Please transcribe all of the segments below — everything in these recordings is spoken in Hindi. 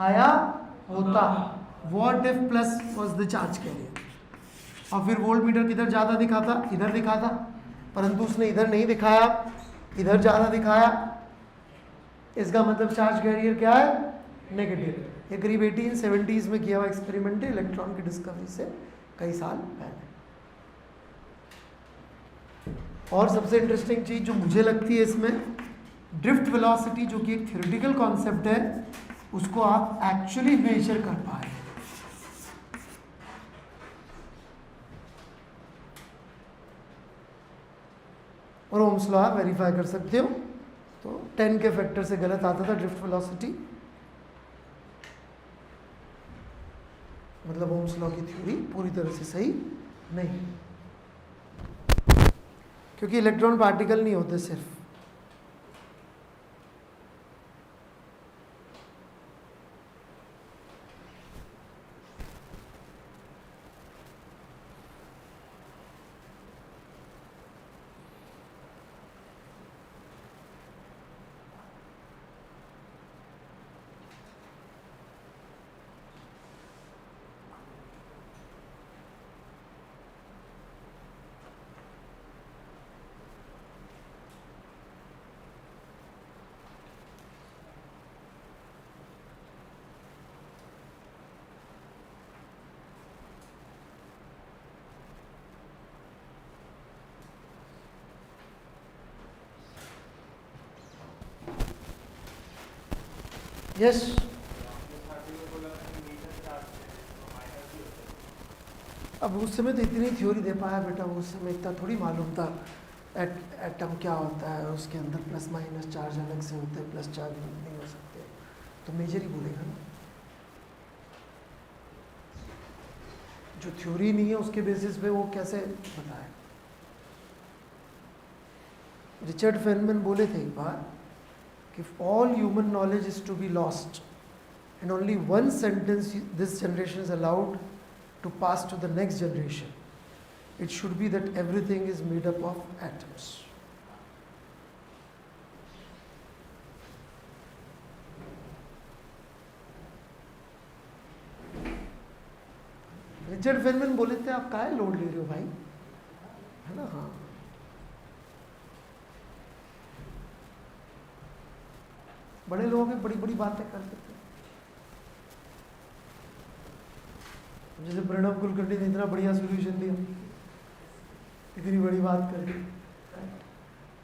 आया होता। What if plus was the charge carrier. और फिर वोल्ट मीटर किधर ज़्यादा दिखाता, इधर दिखाता, परंतु उसने इधर नहीं दिखाया, इधर ज़्यादा दिखाया। इसका मतलब चार्ज कैरियर क्या है, नेगेटिव। ये करीब 1870s में किया हुआ एक्सपेरिमेंट है, इलेक्ट्रॉन की डिस्कवरी से कई साल पहले। और सबसे इंटरेस्टिंग चीज़ जो मुझे लगती है इसमें, ड्रिफ्ट वेलोसिटी जो कि एक थ्योरेटिकल कॉन्सेप्ट है, उसको आप एक्चुअली मेजर कर पाए। और ओम्स लॉ आप वेरीफाई कर सकते हो। तो 10 के फैक्टर से गलत आता था ड्रिफ्ट वेलोसिटी, मतलब ओम्स लॉ की थ्योरी पूरी तरह से सही नहीं, क्योंकि इलेक्ट्रॉन पार्टिकल नहीं होते सिर्फ। यस, अब उस समय तो इतनी थ्योरी दे पाया बेटा, उस समय इतना थोड़ी मालूम था एटम क्या होता है, उसके अंदर प्लस माइनस चार्ज अलग से होते हैं, प्लस चार्ज नहीं हो सकते, तो मेजर ही बोलेगा ना। जो थ्योरी नहीं है उसके बेसिस पे वो कैसे बताए। रिचर्ड फेनमैन बोले थे एक बार कि all human knowledge is to be lost and only one sentence this generation is allowed to pass to the next generation. It should be that everything is made up of atoms. Richard Feynman बोले थे आप काहे लोड ले रहे हो भाई, है ना। हाँ, बड़े लोग बड़ी बड़ी बातें करते थे, जैसे प्रणब कुलकर्णी ने इतना बढ़िया सोल्यूशन दिया, इतनी बड़ी बात कर दी,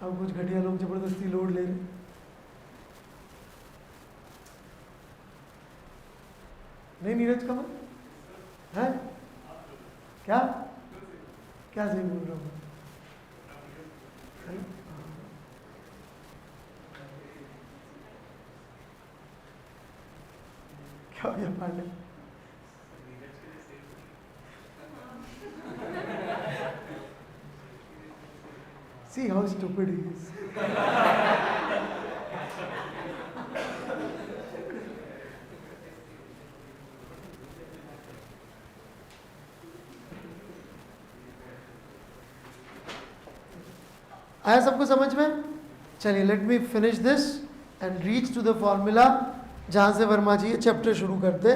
अब कुछ घटिया लोग जबरदस्ती लोड ले रहे। नहीं नीरज कमल है क्या, क्या सही बोल रहा हूँ। क्या हो गया Pandey, see how stupid he is. आया सबको समझ में। चलिए let me finish this and reach to the formula जहां से वर्मा जी ये चैप्टर शुरू करते।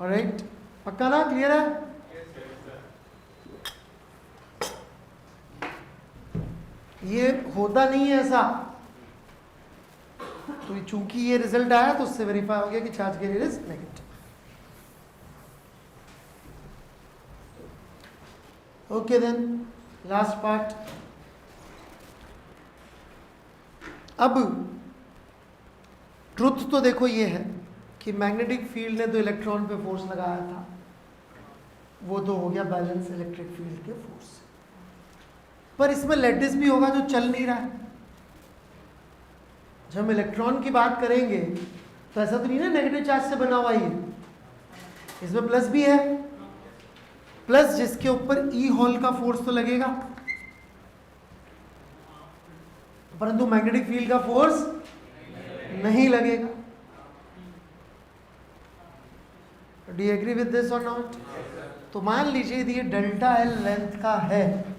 ऑलराइट, पक्का ना, क्लियर है। ये होता नहीं है ऐसा, तो चूंकि ये रिजल्ट आया तो उससे वेरीफाई हो गया कि charge carrier is negative. Okay then last part. अब ट्रुथ तो देखो ये है कि मैग्नेटिक फील्ड ने तो इलेक्ट्रॉन पे फोर्स लगाया था, वो तो हो गया बैलेंस इलेक्ट्रिक फील्ड के फोर्स से, पर इसमें लैटिस भी होगा जो चल नहीं रहा है। जब हम इलेक्ट्रॉन की बात करेंगे तो ऐसा तो नहीं ना नेगेटिव चार्ज से बना हुआ ही है, इसमें प्लस भी है, प्लस जिसके ऊपर ई होल का फोर्स तो लगेगा, परंतु मैग्नेटिक फील्ड का फोर्स नहीं लगेगा। Do you agree with this और नॉट। तो मान लीजिए ये डेल्टा एल लेंथ का है,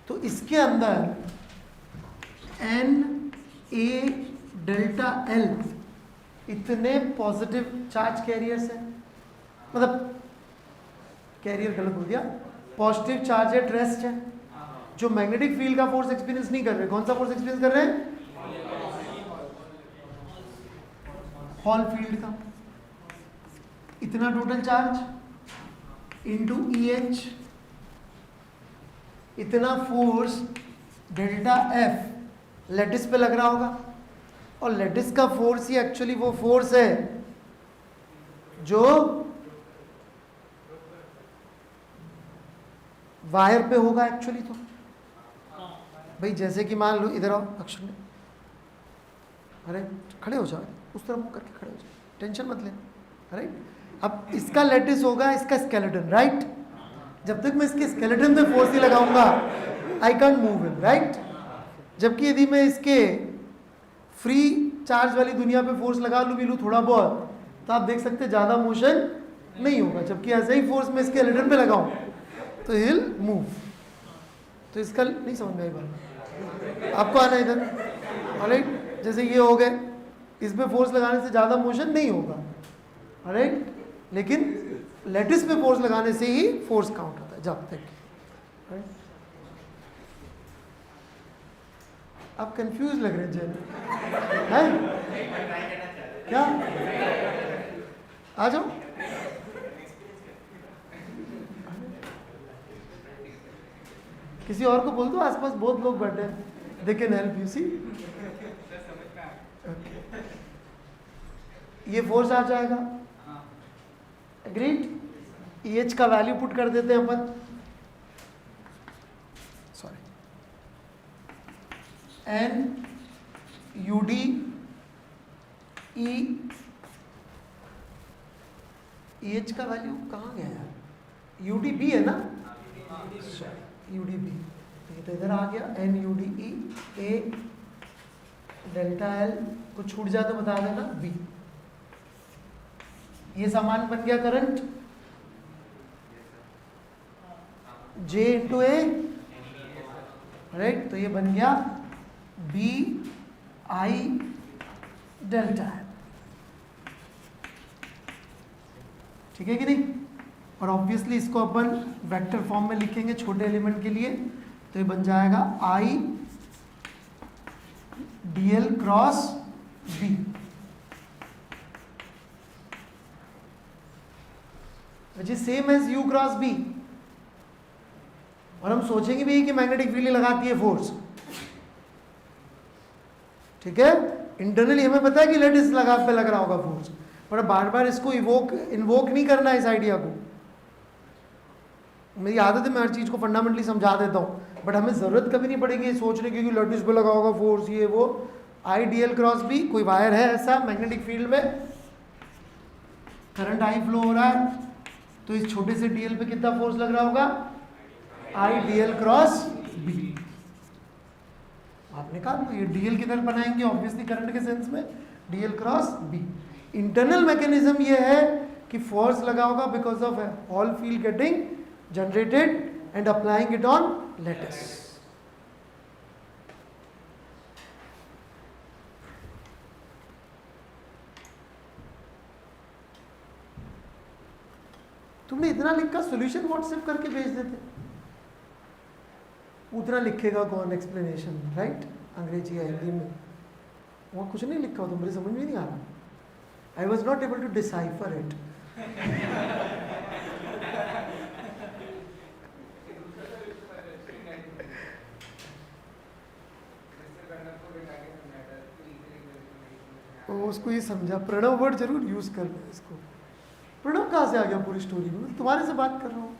तो इसके अंदर एन ए डेल्टा एल इतने पॉजिटिव चार्ज कैरियर्स हैं, मतलब कैरियर गलत बोल दिया, पॉजिटिव चार्ज एट रेस्ट है, जो मैग्नेटिक फील्ड का फोर्स एक्सपीरियंस नहीं कर रहे। कौन सा फोर्स एक्सपीरियंस कर रहे हैं? हॉल फील्ड का। इतना टोटल चार्ज इनटू EH, इतना फोर्स डेल्टा F लेटिस पे लग रहा होगा, और लेटिस का फोर्स ही एक्चुअली वो फोर्स है जो वायर पे होगा एक्चुअली। तो भाई जैसे कि मान लो, इधर आओ अक्षर, अरे खड़े हो जाओ, उस तरफ मुंह करके खड़े हो जाओ, टेंशन मत ले, राइट। अब इसका लेटिस होगा, इसका स्केलेटन, राइट। जब तक मैं इसके स्केलेटन पे फोर्स नहीं लगाऊंगा I can't move him, right. जबकि यदि मैं इसके फ्री चार्ज वाली दुनिया पे फोर्स लगा लूँ भी लूँ थोड़ा बहुत, तो आप देख सकते ज़्यादा मोशन नहीं होगा। जबकि ऐसे ही फोर्स मैं इसके स्केलेटन पे लगाऊं तो हिल मूव। तो इसका नहीं समझ में आई बात, आपको आना इधर, ऑलराइट। जैसे ये हो गए, इस पे फोर्स लगाने से ज़्यादा मोशन नहीं होगा, ऑलराइट, लेकिन लेटिस पे फोर्स लगाने से ही फोर्स काउंट होता है। जब तक आप कंफ्यूज लग रहे हैं क्या? आ जाओ, किसी और को बोल दो, आसपास बहुत लोग बैठे हैं, they can help you. See ये फोर्स आ जाएगा, एग्रीड। EH का वैल्यू पुट कर देते हैं अपन, sorry, N UD E, EH का वैल्यू कहाँ गया यार? UDB है ना, UDB, ये तो इधर आ गया। N UDE A delta L, कुछ छूट जाए तो बता देना, B। ये सामान बन गया current J into A, right. तो ये बन गया B I डेल्टा L, ठीक है कि नहीं। और ऑब्वियसली इसको अपन वेक्टर फॉर्म में लिखेंगे छोटे एलिमेंट के लिए, तो ये बन जाएगा I DL cross B। Which is same as U cross B। और हम सोचेंगे भी कि मैग्नेटिक फील्ड लगाती है फोर्स, ठीक है। इंटरनली हमें पता है कि लेटिस पे लग रहा होगा फोर्स, पर बार बार इसको इन्वोक नहीं करना है इस आइडिया को। मेरी आदत है मैं हर चीज़ को फंडामेंटली समझा देता हूँ, बट हमें ज़रूरत कभी नहीं पड़ेगी सोचने की कि लेटिस पे लगा होगा फोर्स, ये वो। I DL क्रॉस B, कोई वायर है ऐसा मैग्नेटिक फील्ड में, करंट I फ्लो हो रहा है, तो इस छोटे से DL पे कितना फोर्स लग रहा होगा? I DL cross B। आप निकाल लो, ये DL किधर बनाएंगे? ऑब्वियसली करंट के सेंस में DL cross B। Internal mechanism ये है कि फोर्स लगा होगा because of hall field getting generated and applying it on lattice। तुमने इतना लिखा, सॉल्यूशन व्हाट्सएप करके भेज देते, उतना लिखेगा कौन एक्सप्लेनेशन, राइट। अंग्रेजी या हिंदी में वो कुछ नहीं लिखा हो तो मुझे समझ में नहीं आ रहा। I was not able to decipher it. उसको ये समझा, प्रणव वर्ड जरूर यूज कर लो इसको। प्रणव कहाँ से आ गया पूरी स्टोरी में? तुम्हारे से बात कर रहा हूँ,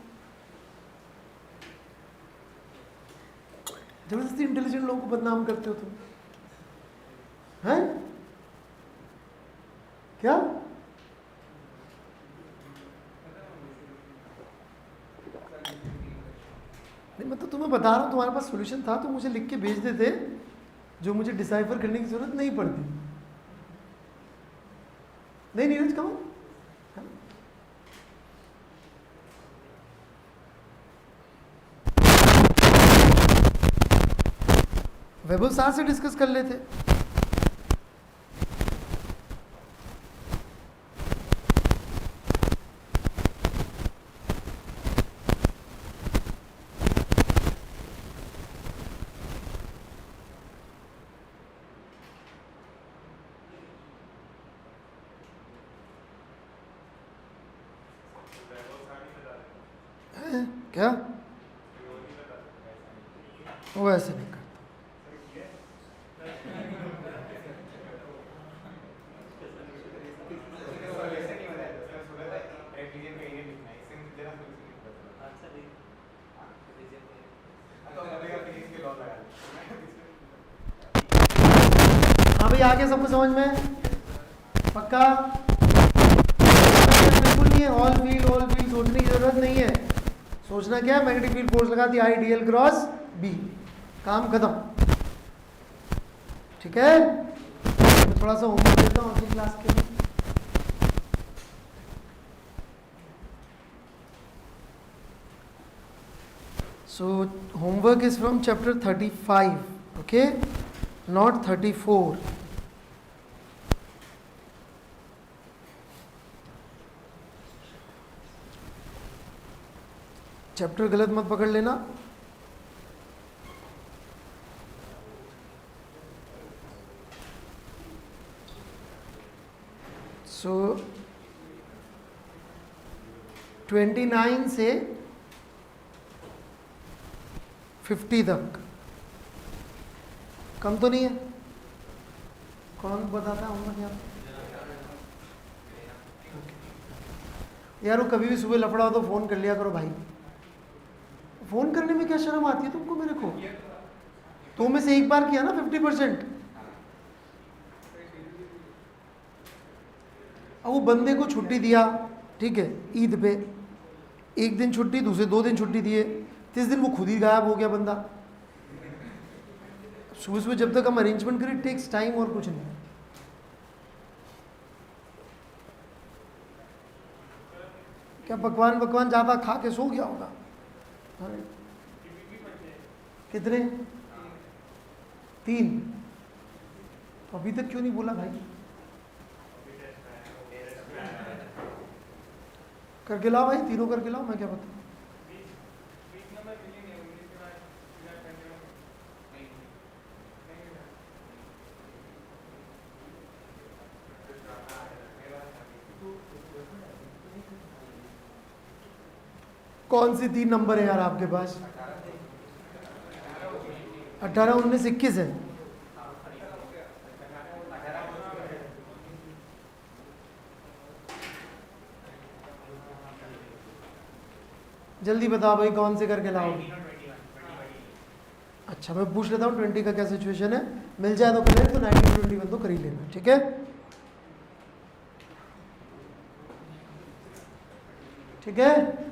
जबरदस्ती इंटेलिजेंट लोगों को बदनाम करते हो तुम, हैं क्या? नहीं, मैं तो तुम्हें बता रहा हूँ, तुम्हारे पास सॉल्यूशन था तो मुझे लिख के भेज देते, जो मुझे डिसाइफर करने की जरूरत नहीं पड़ती। नहीं नीरज, कम वैभव साथ से डिस्कस कर लेते। क्या वो ऐसे नहीं करता। हाँ भाई, आगे सबको समझ में पक्का? बिल्कुल नहीं है। ऑल फील्ड सोचने की जरूरत नहीं है। सोचना क्या है, मैग्नेटिक फील्ड फोर्स लगा दी आई डीएल क्रॉस बी, काम खत्म। ठीक है, मैं थोड़ा सा होमवर्क देता हूँ अपनी क्लास के लिए। So homework is from chapter 35, okay, not 34. Chapter गलत मत पकड़ लेना। सो 29 से 50 तक कम तो नहीं है? कौन बताता हूँ मैं यार? वो कभी भी सुबह लफड़ा हो तो फ़ोन कर लिया करो भाई। फ़ोन करने में क्या शर्म आती है तुमको मेरे को? तो में से एक बार किया ना 50%। अब वो बंदे को छुट्टी दिया, ठीक है, ईद पे एक दिन छुट्टी, दूसरे 2 दिन छुट्टी दिए, 30 दिन वो खुद ही गायब हो गया बंदा। सुबह सुबह जब तक हम अरेंजमेंट करें, टेक्स टाइम और कुछ नहीं। क्या पकवान ज़्यादा खा के सो गया होगा? कितने? 3। तो अभी तक क्यों नहीं बोला भाई? करके लाओ भाई, तीनों करके लाओ, मैं क्या बताऊँ। कौन सी 3 नंबर है यार आपके पास? 18, 19, 21 है। जल्दी बताओ भाई, कौन से करके लाओ? अच्छा, मैं पूछ लेता हूँ 20 का क्या सिचुएशन है। मिल जाए तो करें, तो 19 21 तो कर ही लेना, ठीक है? ठीक है।